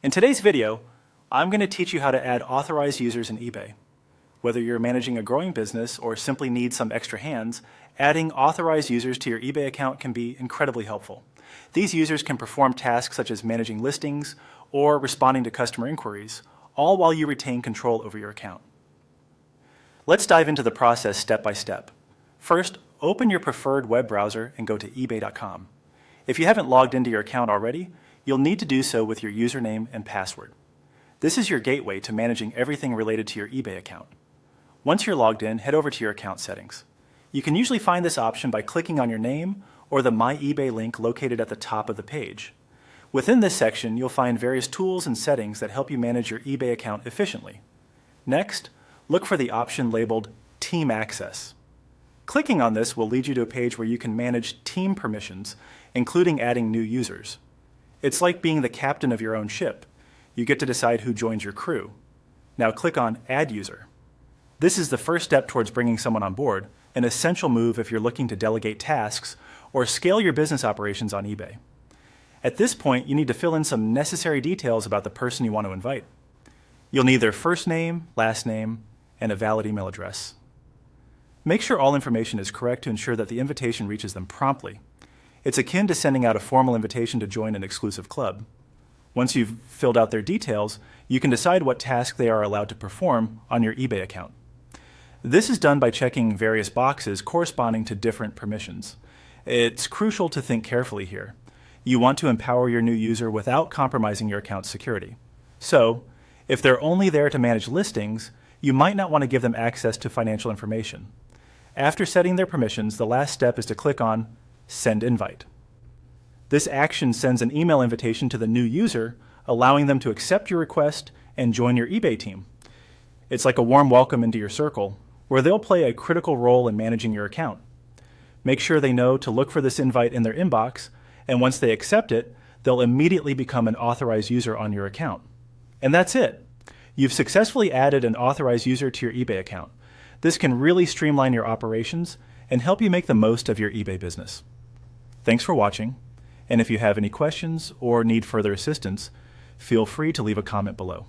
In today's video, I'm going to teach you how to add authorized users in eBay. Whether you're managing a growing business or simply need some extra hands, adding authorized users to your eBay account can be incredibly helpful. These users can perform tasks such as managing listings or responding to customer inquiries, all while you retain control over your account. Let's dive into the process step by step. First, open your preferred web browser and go to ebay.com. If you haven't logged into your account already, you'll need to do so with your username and password. This is your gateway to managing everything related to your eBay account. Once you're logged in, head over to your account settings. You can usually find this option by clicking on your name or the My eBay link located at the top of the page. Within this section, you'll find various tools and settings that help you manage your eBay account efficiently. Next, look for the option labeled Team Access. Clicking on this will lead you to a page where you can manage team permissions, including adding new users. It's like being the captain of your own ship. You get to decide who joins your crew. Now click on Add User. This is the first step towards bringing someone on board, an essential move if you're looking to delegate tasks or scale your business operations on eBay. At this point, you need to fill in some necessary details about the person you want to invite. You'll need their first name, last name, and a valid email address. Make sure all information is correct to ensure that the invitation reaches them promptly. It's akin to sending out a formal invitation to join an exclusive club. Once you've filled out their details, you can decide what task they are allowed to perform on your eBay account. This is done by checking various boxes corresponding to different permissions. It's crucial to think carefully here. You want to empower your new user without compromising your account's security. So, if they're only there to manage listings, you might not want to give them access to financial information. After setting their permissions, the last step is to click on Send Invite. This action sends an email invitation to the new user, allowing them to accept your request and join your eBay team. It's like a warm welcome into your circle, where they'll play a critical role in managing your account. Make sure they know to look for this invite in their inbox, and once they accept it, they'll immediately become an authorized user on your account. And that's it. You've successfully added an authorized user to your eBay account. This can really streamline your operations and help you make the most of your eBay business. Thanks for watching, and if you have any questions or need further assistance, feel free to leave a comment below.